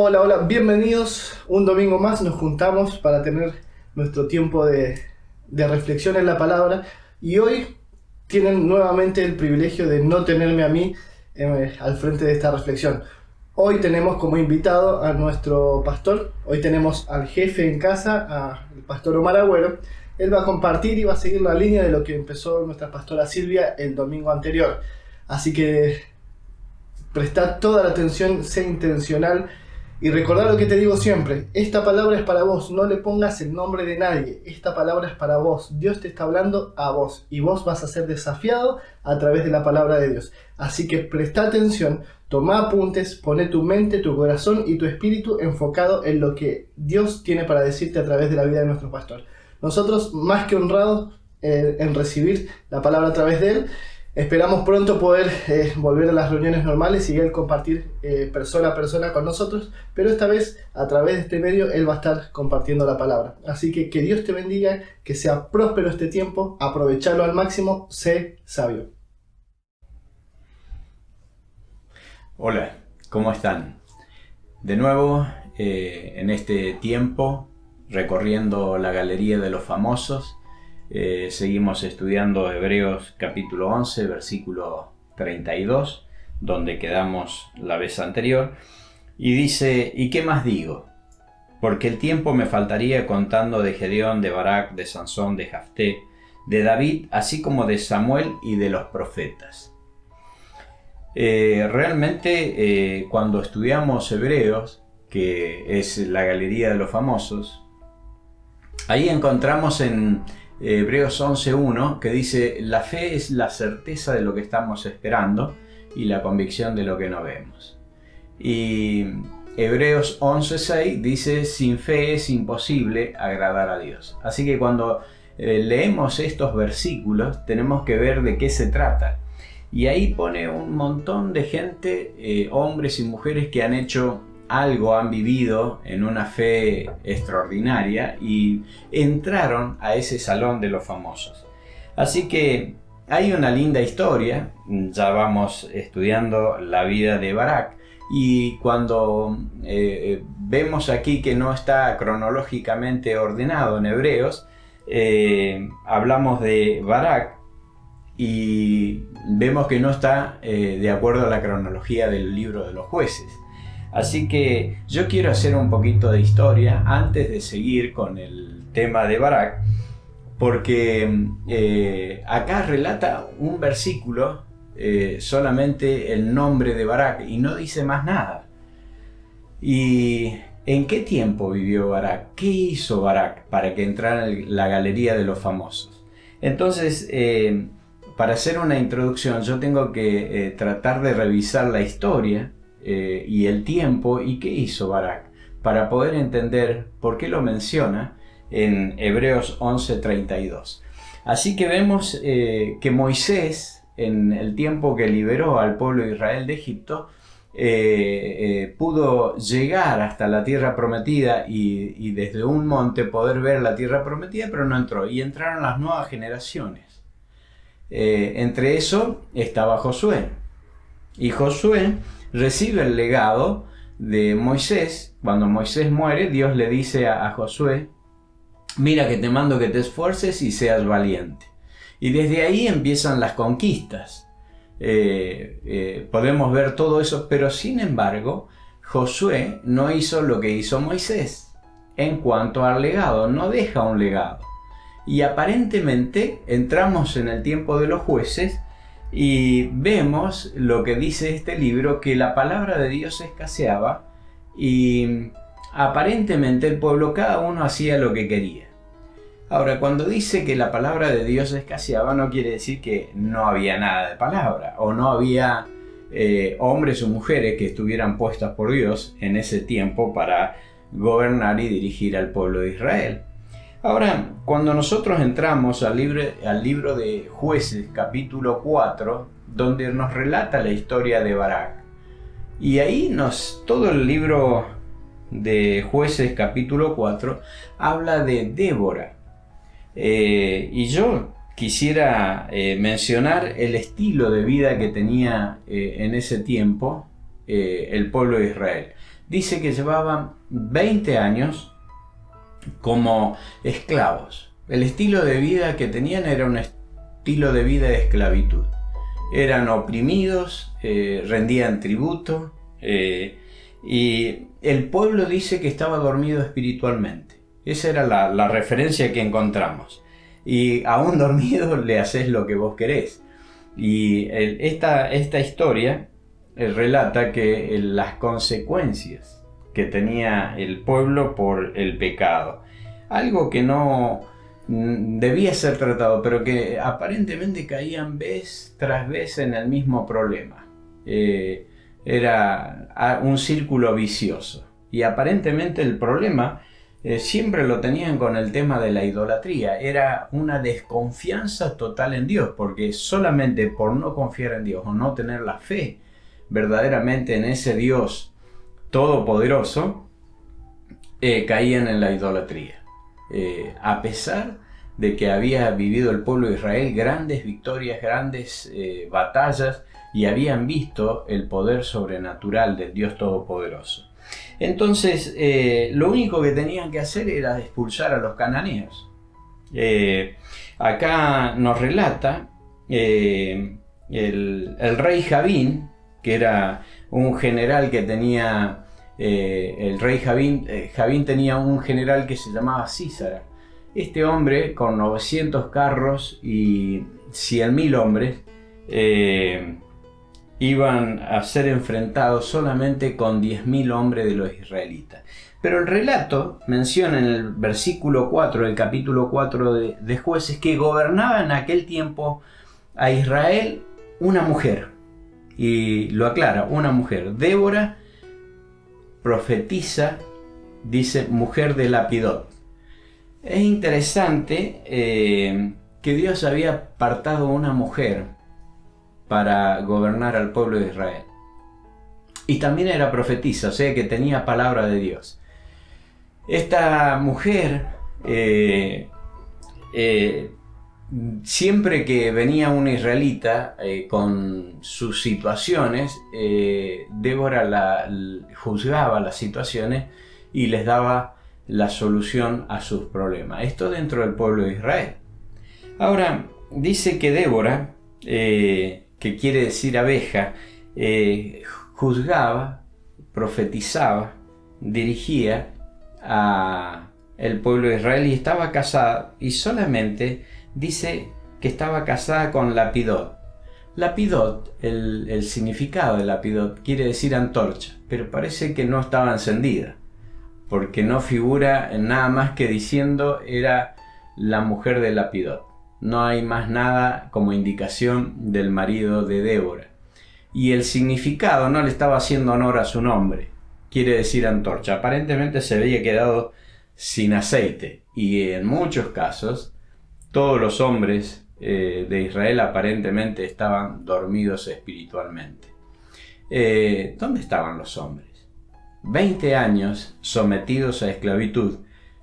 Hola, hola, bienvenidos. Un domingo más nos juntamos para tener nuestro tiempo de reflexión en la palabra. Y hoy tienen nuevamente el privilegio de no tenerme a mí al frente de esta reflexión. Hoy tenemos como invitado a nuestro pastor. Hoy tenemos al jefe en casa, al pastor Omar Agüero. Él va a compartir y va a seguir la línea de lo que empezó nuestra pastora Silvia el domingo anterior. Así que prestad toda la atención, sé intencional y recordad lo que te digo siempre: esta palabra es para vos, no le pongas el nombre de nadie, esta palabra es para vos, Dios te está hablando a vos y vos vas a ser desafiado a través de la palabra de Dios. Así que presta atención, toma apuntes, pone tu mente, tu corazón y tu espíritu enfocado en lo que Dios tiene para decirte a través de la vida de nuestro pastor. Nosotros más que honrados en recibir la palabra a través de él. Esperamos pronto poder volver a las reuniones normales y él compartir persona a persona con nosotros, pero esta vez a través de este medio él va a estar compartiendo la palabra. Así que Dios te bendiga, que sea próspero este tiempo, aprovechalo al máximo, sé sabio. Hola, ¿cómo están? De nuevo en este tiempo recorriendo la galería de los famosos. Seguimos estudiando Hebreos capítulo 11, versículo 32, donde quedamos la vez anterior, y dice: ¿y qué más digo? Porque el tiempo me faltaría contando de Gedeón, de Barak, de Sansón, de Jefté, de David, así como de Samuel y de los profetas. Realmente cuando estudiamos Hebreos, que es la galería de los famosos, ahí encontramos en Hebreos 11.1 que dice: la fe es la certeza de lo que estamos esperando y la convicción de lo que no vemos. Y Hebreos 11.6 dice: sin fe es imposible agradar a Dios. Así que cuando leemos estos versículos tenemos que ver de qué se trata. Y ahí pone un montón de gente, hombres y mujeres que han hecho algo, han vivido en una fe extraordinaria y entraron a ese salón de los famosos. Así que hay una linda historia. Ya vamos estudiando la vida de Barak, y cuando vemos aquí que no está cronológicamente ordenado en Hebreos, hablamos de Barak y vemos que no está de acuerdo a la cronología del libro de los jueces. Así que yo quiero hacer un poquito de historia antes de seguir con el tema de Barak, porque acá relata un versículo, solamente el nombre de Barak, y no dice más nada. ¿Y en qué tiempo vivió Barak? ¿Qué hizo Barak para que entrara en la galería de los famosos? Entonces, para hacer una introducción, yo tengo que tratar de revisar la historia y el tiempo y qué hizo Barak, para poder entender por qué lo menciona en Hebreos 11.32. Así que vemos que Moisés, en el tiempo que liberó al pueblo de Israel de Egipto, pudo llegar hasta la tierra prometida y desde un monte poder ver la tierra prometida, pero no entró, y entraron las nuevas generaciones. Entre eso estaba Josué, y Josué recibe el legado de Moisés. Cuando Moisés muere, Dios le dice a Josué: mira que te mando que te esfuerces y seas valiente. Y desde ahí empiezan las conquistas. Podemos ver todo eso, pero sin embargo, Josué no hizo lo que hizo Moisés en cuanto al legado, no deja un legado. Y aparentemente entramos en el tiempo de los jueces y vemos lo que dice este libro, que la palabra de Dios escaseaba y aparentemente el pueblo, cada uno hacía lo que quería. Ahora, cuando dice que la palabra de Dios escaseaba, no quiere decir que no había nada de palabra, o no había hombres o mujeres que estuvieran puestas por Dios en ese tiempo para gobernar y dirigir al pueblo de Israel. Ahora, cuando nosotros entramos al libro de Jueces, capítulo 4, donde nos relata la historia de Barak, y ahí todo el libro de Jueces, capítulo 4, habla de Débora. Y yo quisiera mencionar el estilo de vida que tenía en ese tiempo el pueblo de Israel. dice que llevaban 20 años como esclavos. El estilo de vida que tenían era un estilo de vida de esclavitud. Eran oprimidos, rendían tributo, y el pueblo dice que estaba dormido espiritualmente. Esa era la referencia que encontramos. Y aún dormido le haces lo que vos querés. Y esta historia relata que las consecuencias que tenía el pueblo por el pecado. Algo que no debía ser tratado, pero que aparentemente caían vez tras vez en el mismo problema. Era un círculo vicioso. Y aparentemente el problema siempre lo tenían con el tema de la idolatría. Era una desconfianza total en Dios, porque solamente por no confiar en Dios o no tener la fe verdaderamente en ese Dios todopoderoso, caían en la idolatría. A pesar de que había vivido el pueblo de Israel grandes victorias, grandes batallas, y habían visto el poder sobrenatural del Dios todopoderoso. Entonces, lo único que tenían que hacer era expulsar a los cananeos. Acá nos relata el rey Jabín, que era un general que tenía, el rey Jabín tenía un general que se llamaba Sísara. Este hombre, con 900 carros y 100.000 hombres, iban a ser enfrentados solamente con 10.000 hombres de los israelitas. Pero el relato menciona en el versículo 4 del capítulo 4 de Jueces que gobernaba en aquel tiempo a Israel una mujer. Y lo aclara, una mujer. Débora, profetiza, dice mujer de Lapidot. Es interesante que Dios había apartado una mujer para gobernar al pueblo de Israel. Y también era profetisa, o sea que tenía palabra de Dios. Esta mujer, siempre que venía un israelita con sus situaciones, Débora juzgaba las situaciones y les daba la solución a sus problemas. Esto dentro del pueblo de Israel. Ahora, dice que Débora, que quiere decir abeja, juzgaba, profetizaba, dirigía a el pueblo de Israel y estaba casada, y solamente dice que estaba casada con Lapidot. Lapidot, el significado de Lapidot quiere decir antorcha, pero parece que no estaba encendida, porque no figura nada más que diciendo era la mujer de Lapidot. No hay más nada como indicación del marido de Débora. Y el significado no le estaba haciendo honor a su nombre. Quiere decir antorcha. Aparentemente se había quedado sin aceite. Y en muchos casos, todos los hombres de Israel aparentemente estaban dormidos espiritualmente. ¿Dónde estaban los hombres? 20 años sometidos a esclavitud,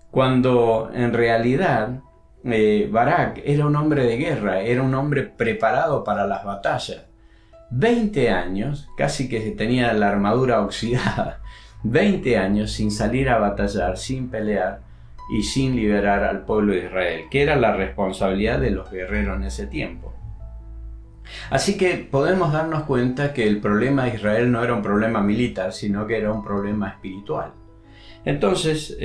cuando en realidad Barak era un hombre de guerra, era un hombre preparado para las batallas. 20 años, casi que tenía la armadura oxidada, 20 años sin salir a batallar, sin pelear y sin liberar al pueblo de Israel, que era la responsabilidad de los guerreros en ese tiempo. Así que podemos darnos cuenta que el problema de Israel no era un problema militar, sino que era un problema espiritual. Entonces,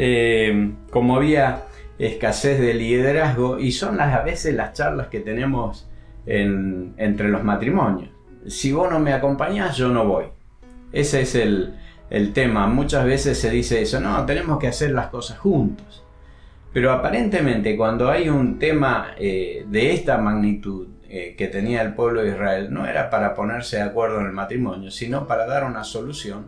como había escasez de liderazgo, y son a veces las charlas que tenemos entre los matrimonios. Si vos no me acompañás, yo no voy. Ese es el tema. Muchas veces se dice eso, no, tenemos que hacer las cosas juntos. Pero aparentemente cuando hay un tema de esta magnitud que tenía el pueblo de Israel, no era para ponerse de acuerdo en el matrimonio, sino para dar una solución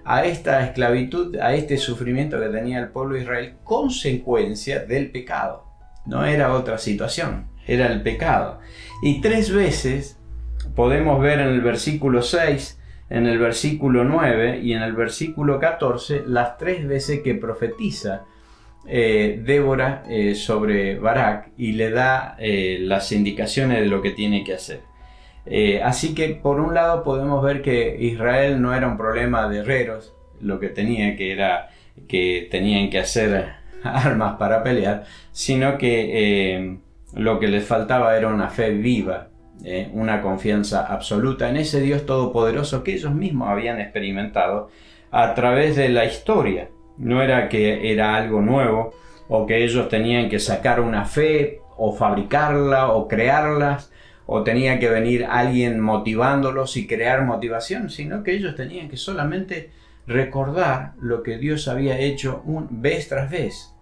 a esta esclavitud, a este sufrimiento que tenía el pueblo de Israel, consecuencia del pecado. No era otra situación, era el pecado. Y 3 veces podemos ver en el versículo 6, en el versículo 9 y en el versículo 14, las 3 veces que profetiza Débora sobre Barak y le da las indicaciones de lo que tiene que hacer. Así que por un lado podemos ver que Israel no era un problema de herreros, lo que tenía, que era que tenían que hacer armas para pelear, sino que lo que les faltaba era una fe viva, una confianza absoluta en ese Dios todopoderoso que ellos mismos habían experimentado a través de la historia. No era que era algo nuevo o que ellos tenían que sacar una fe o fabricarla o crearlas, o tenía que venir alguien motivándolos y crear motivación, sino que ellos tenían que solamente recordar lo que Dios había hecho vez tras vez.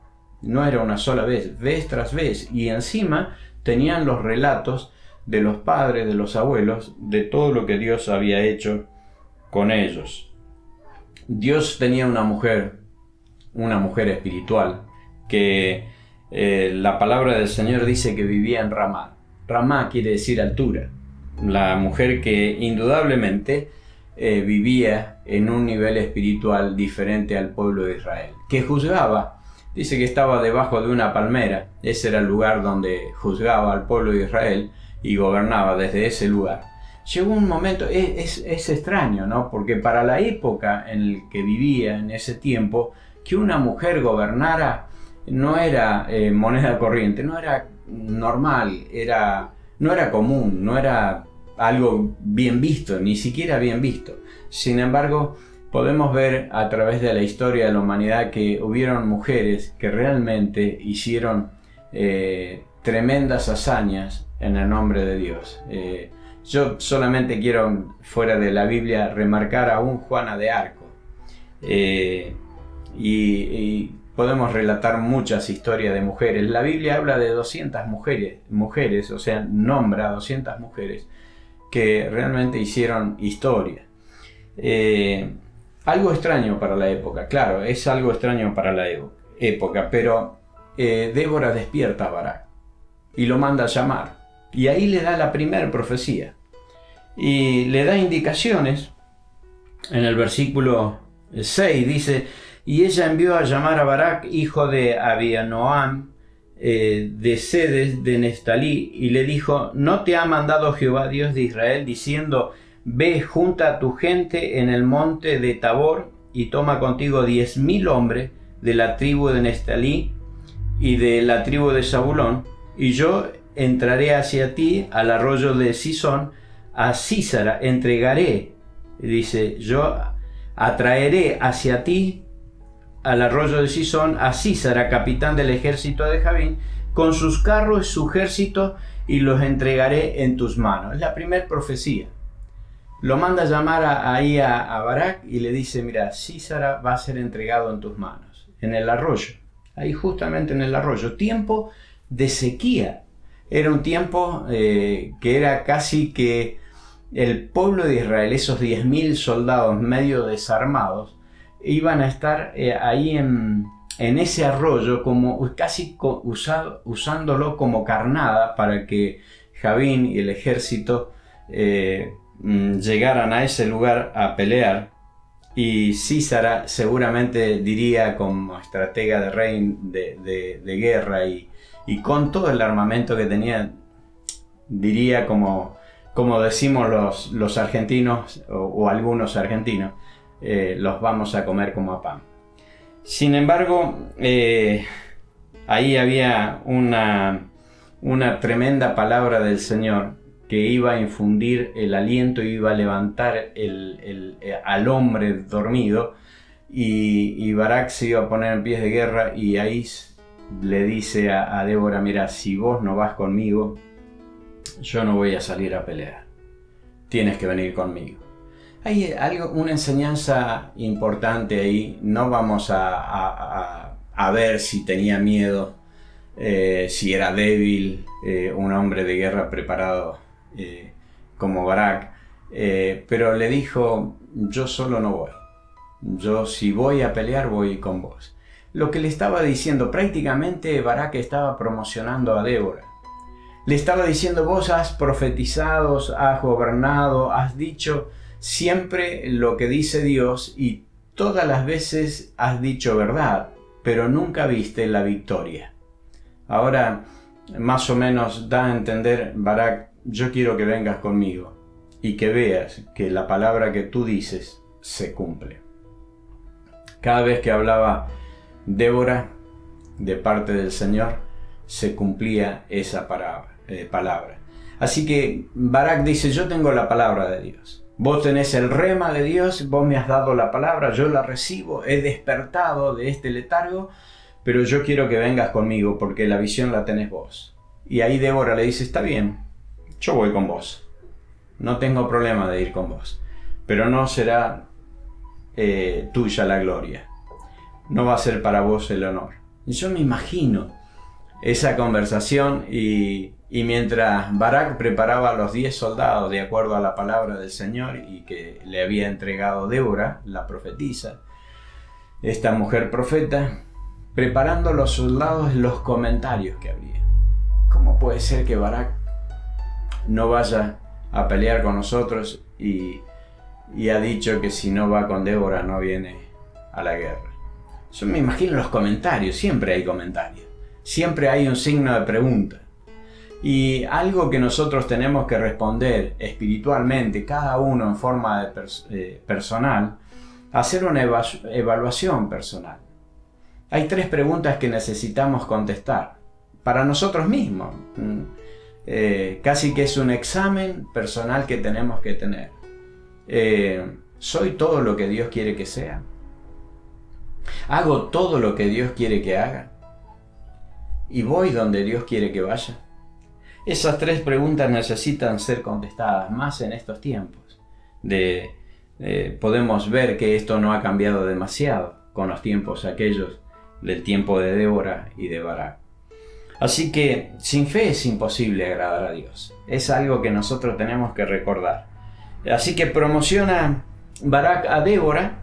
No era una sola vez tras vez. Y encima tenían los relatos de los padres, de los abuelos, de todo lo que Dios había hecho con ellos. Dios tenía una mujer espiritual, que la palabra del Señor dice que vivía en Ramá. Ramá quiere decir altura. La mujer que indudablemente vivía en un nivel espiritual diferente al pueblo de Israel, que juzgaba. Dice que estaba debajo de una palmera. Ese era el lugar donde juzgaba al pueblo de Israel y gobernaba desde ese lugar. Llegó un momento, es extraño, ¿no? Porque para la época en la que vivía en ese tiempo, que una mujer gobernara no era moneda corriente, no era normal, no era común, no era algo bien visto, ni siquiera bien visto. Sin embargo, podemos ver a través de la historia de la humanidad que hubieron mujeres que realmente hicieron tremendas hazañas en el nombre de Dios. Yo solamente quiero, fuera de la Biblia, remarcar a Juana de Arco. Y podemos relatar muchas historias de mujeres. La Biblia habla de 200 mujeres, o sea, nombra 200 mujeres que realmente hicieron historia. Algo extraño para la época, claro, es algo extraño para la época, pero Débora despierta a Barak y lo manda a llamar. Y ahí le da la primera profecía. Y le da indicaciones. En el versículo 6 dice: y ella envió a llamar a Barak, hijo de Abianoam, de Sedes de Neftalí, y le dijo: ¿no te ha mandado Jehová Dios de Israel, diciendo: ve, junta a tu gente en el monte de Tabor, y toma contigo 10,000 hombres de la tribu de Neftalí y de la tribu de Zabulón, y yo entraré hacia ti al arroyo de Sison, a Sísara entregaré, dice, yo atraeré hacia ti al arroyo de Sison a Sísara, capitán del ejército de Javín, con sus carros y su ejército, y los entregaré en tus manos. Es la primera profecía. Lo manda a llamar ahí a Barak y le dice: mira, Sísara va a ser entregado en tus manos, en el arroyo, ahí justamente en el arroyo. Tiempo de sequía. Era un tiempo que era casi que el pueblo de Israel, esos 10,000 soldados medio desarmados, iban a estar ahí en ese arroyo, como casi usándolo como carnada para que Javín y el ejército llegaran a ese lugar a pelear. Y Sísara seguramente diría, como estratega de rey de guerra y con todo el armamento que tenía, diría como decimos los argentinos o algunos argentinos, los vamos a comer como a pan. Sin embargo, ahí había una tremenda palabra del Señor que iba a infundir el aliento, iba a levantar al hombre dormido, y Barak se iba a poner en pies de guerra. Y ahí le dice a Débora: mira, si vos no vas conmigo, yo no voy a salir a pelear, tienes que venir conmigo. Hay una enseñanza importante ahí. No vamos a ver si tenía miedo, si era débil, un hombre de guerra preparado como Barak, pero le dijo: yo solo no voy, yo si voy a pelear voy con vos. Lo que le estaba diciendo, prácticamente Barak estaba promocionando a Débora. Le estaba diciendo: vos has profetizado, has gobernado, has dicho siempre lo que dice Dios, y todas las veces has dicho verdad, pero nunca viste la victoria. Ahora, más o menos da a entender Barak: yo quiero que vengas conmigo y que veas que la palabra que tú dices se cumple. Cada vez que hablaba Débora de parte del Señor, se cumplía esa palabra. Así que Barak dice, yo tengo la palabra de Dios. Vos tenés el rema de Dios, vos me has dado la palabra, yo la recibo, he despertado de este letargo, pero yo quiero que vengas conmigo porque la visión la tenés vos. Y ahí Débora le dice, está bien, yo voy con vos. No tengo problema de ir con vos, pero no será tuya la gloria. No va a ser para vos el honor. Y yo me imagino esa conversación y mientras Barak preparaba a los 10 soldados de acuerdo a la palabra del Señor y que le había entregado Débora, la profetisa, esta mujer profeta, preparando a los soldados los comentarios que habría. ¿Cómo puede ser que Barak no vaya a pelear con nosotros y ha dicho que si no va con Débora no viene a la guerra? Yo me imagino los comentarios, siempre hay comentarios, siempre hay un signo de pregunta. Y algo que nosotros tenemos que responder espiritualmente, cada uno en forma personal, hacer una evaluación personal. Hay 3 preguntas que necesitamos contestar para nosotros mismos. Casi que es un examen personal que tenemos que tener. ¿Soy todo lo que Dios quiere que sea? ¿Hago todo lo que Dios quiere que haga? ¿Y voy donde Dios quiere que vaya? Esas 3 preguntas necesitan ser contestadas, más en estos tiempos. Podemos ver que esto no ha cambiado demasiado con los tiempos aquellos del tiempo de Débora y de Barak. Así que sin fe es imposible agradar a Dios. Es algo que nosotros tenemos que recordar. Así que promociona Barak a Débora.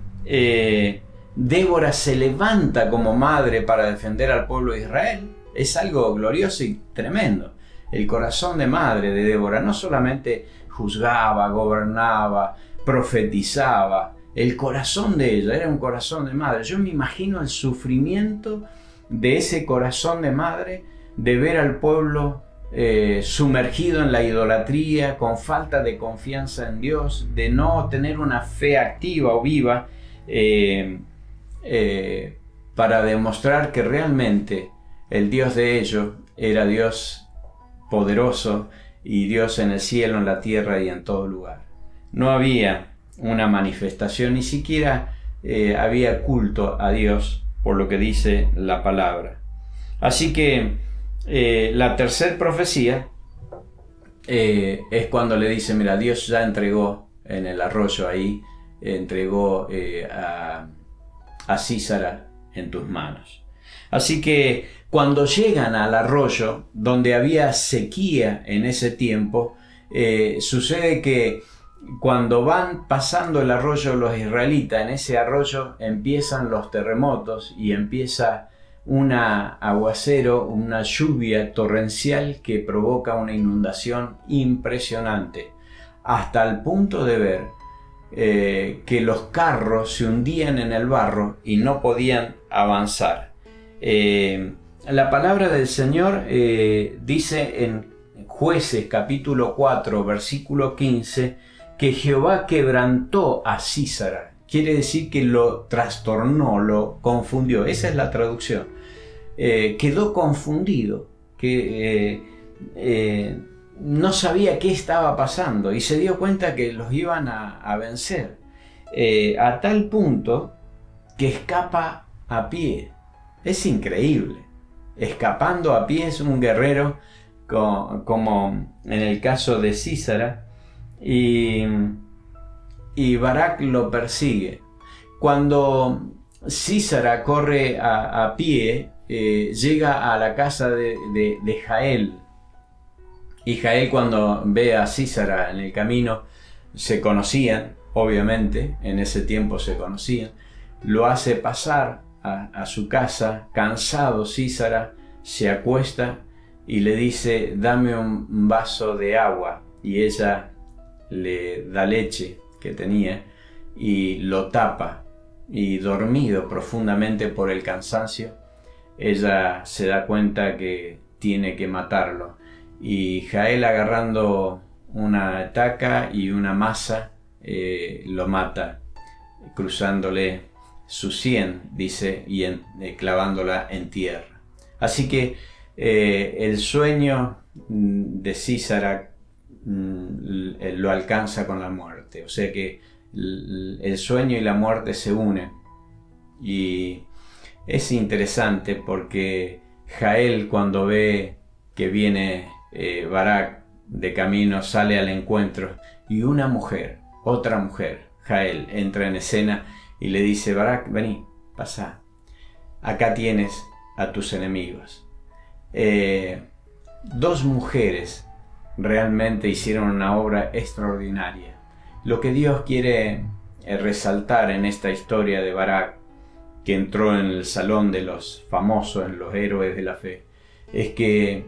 Débora se levanta como madre para defender al pueblo de Israel. Es algo glorioso y tremendo. El corazón de madre de Débora no solamente juzgaba, gobernaba, profetizaba. El corazón de ella era un corazón de madre. Yo me imagino el sufrimiento de ese corazón de madre de ver al pueblo sumergido en la idolatría, con falta de confianza en Dios, de no tener una fe activa o viva para demostrar que realmente el Dios de ellos era Dios poderoso y Dios en el cielo, en la tierra y en todo lugar. No había una manifestación, ni siquiera había culto a Dios, por lo que dice la palabra. Así que la tercera profecía es cuando le dice, mira, Dios ya entregó en el arroyo ahí, entregó a Sísara en tus manos. Así que cuando llegan al arroyo, donde había sequía en ese tiempo, sucede que cuando van pasando el arroyo los israelitas, en ese arroyo empiezan los terremotos y empieza un aguacero, una lluvia torrencial que provoca una inundación impresionante, hasta el punto de ver que los carros se hundían en el barro y no podían avanzar. La palabra del Señor dice en Jueces capítulo 4 versículo 15 que Jehová quebrantó a Sísara. Quiere decir que lo trastornó, lo confundió. Esa es la traducción. Quedó confundido, que no sabía qué estaba pasando y se dio cuenta que los iban a vencer. A tal punto que escapa a pie. Es increíble. Escapando a pie, es un guerrero como en el caso de Sísara, y Barak lo persigue. Cuando Sísara corre a pie, llega a la casa de Jael, y Jael, cuando ve a Sísara en el camino, se conocían, obviamente, en ese tiempo se conocían, lo hace pasar a su casa. Cansado, Sísara se acuesta y le dice, dame un vaso de agua, y ella le da leche que tenía y lo tapa, y dormido profundamente por el cansancio, ella se da cuenta que tiene que matarlo, y Jael, agarrando una estaca y una masa, lo mata, cruzándole su sien, dice, y clavándola en tierra. Así que el sueño de Sísara lo alcanza con la muerte. O sea que el sueño y la muerte se unen. Y es interesante porque Jael, cuando ve que viene Barak de camino, sale al encuentro, y una mujer, otra mujer, Jael, entra en escena y le dice: Barak, vení, pasá, acá tienes a tus enemigos. Dos mujeres realmente hicieron una obra extraordinaria. Lo que Dios quiere resaltar en esta historia de Barak, que entró en el salón de los famosos, en los héroes de la fe, es que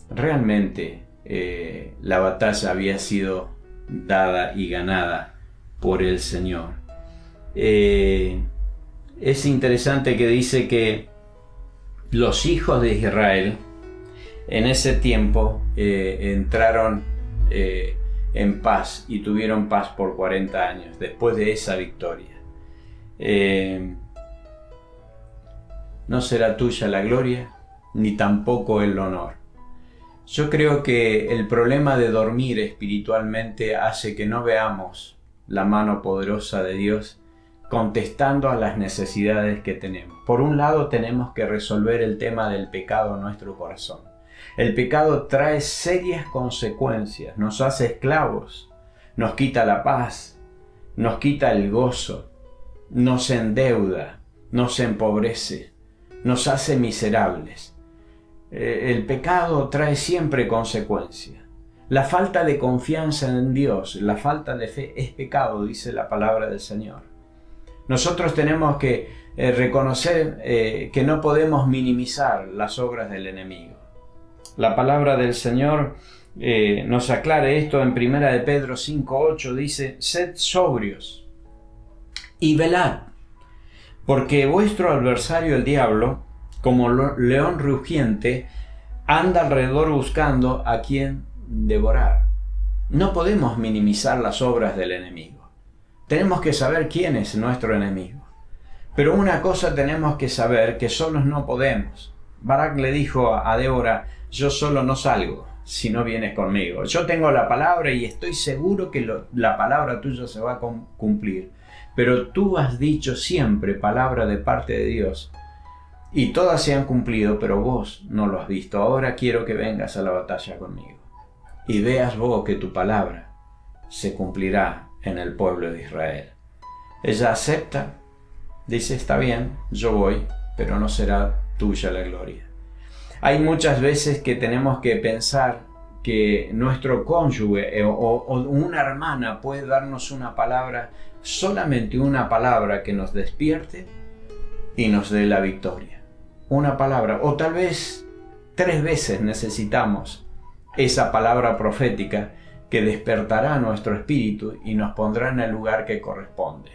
realmente la batalla había sido dada y ganada por el Señor. Es interesante que dice que los hijos de Israel en ese tiempo entraron en paz y tuvieron paz por 40 años después de esa victoria. No será tuya la gloria, ni tampoco el honor. Yo creo que el problema de dormir espiritualmente hace que no veamos la mano poderosa de Dios contestando a las necesidades que tenemos. Por un lado, tenemos que resolver el tema del pecado en nuestro corazón. El pecado trae serias consecuencias, nos hace esclavos, nos quita la paz, nos quita el gozo, nos endeuda, nos empobrece, nos hace miserables. El pecado trae siempre consecuencias. La falta de confianza en Dios, la falta de fe es pecado, dice la palabra del Señor. Nosotros tenemos que reconocer que no podemos minimizar las obras del enemigo. La palabra del Señor nos aclara esto en 1 de Pedro 5:8, dice: sed sobrios y velad, porque vuestro adversario el diablo, como león rugiente, anda alrededor buscando a quien devorar. No podemos minimizar las obras del enemigo. Tenemos que saber quién es nuestro enemigo. Pero una cosa tenemos que saber, que solos no podemos. Barak le dijo a Débora: yo solo no salgo si no vienes conmigo. Yo tengo la palabra y estoy seguro que la palabra tuya se va a cumplir. Pero tú has dicho siempre palabra de parte de Dios. Y todas se han cumplido, pero vos no lo has visto. Ahora quiero que vengas a la batalla conmigo. Y veas vos que tu palabra se cumplirá en el pueblo de Israel. Ella acepta, dice: está bien, yo voy, pero no será tuya la gloria. Hay muchas veces que tenemos que pensar que nuestro cónyuge o una hermana puede darnos una palabra, solamente una palabra que nos despierte y nos dé la victoria. Una palabra, o tal vez 3 veces necesitamos esa palabra profética que despertará nuestro espíritu y nos pondrá en el lugar que corresponde.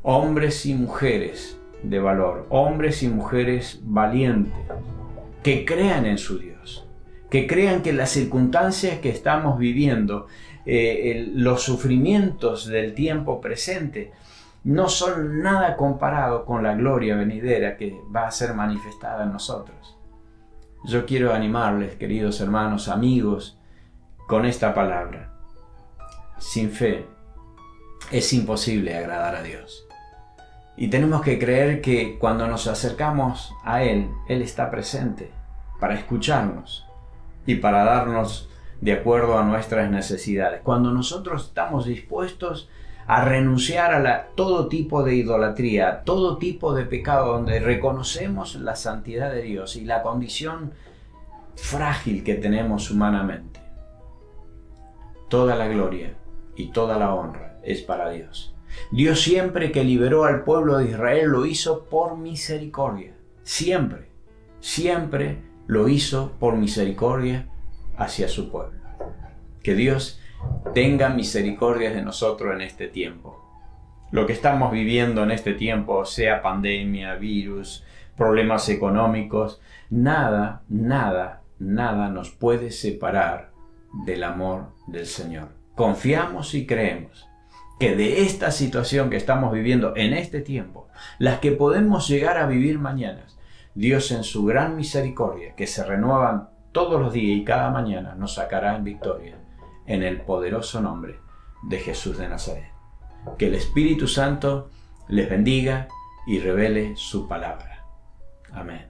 Hombres y mujeres de valor, hombres y mujeres valientes, que crean en su Dios, que crean que las circunstancias que estamos viviendo, los sufrimientos del tiempo presente, no son nada comparado con la gloria venidera que va a ser manifestada en nosotros. Yo quiero animarles, queridos hermanos, amigos, con esta palabra. Sin fe es imposible agradar a Dios. Y tenemos que creer que cuando nos acercamos a Él, Él está presente para escucharnos y para darnos de acuerdo a nuestras necesidades. Cuando nosotros estamos dispuestos a renunciar a todo tipo de idolatría, todo tipo de pecado, donde reconocemos la santidad de Dios y la condición frágil que tenemos humanamente. Toda la gloria y toda la honra es para Dios. Dios siempre que liberó al pueblo de Israel lo hizo por misericordia. Siempre, siempre lo hizo por misericordia hacia su pueblo. Que Dios tenga misericordia de nosotros en este tiempo. Lo que estamos viviendo en este tiempo, sea pandemia, virus, problemas económicos, nada nos puede separar del amor del Señor. Confiamos y creemos que de esta situación que estamos viviendo en este tiempo, las que podemos llegar a vivir mañana, Dios en su gran misericordia, que se renuevan todos los días y cada mañana, nos sacará en victoria, en el poderoso nombre de Jesús de Nazaret. Que el Espíritu Santo les bendiga y revele su palabra. Amén.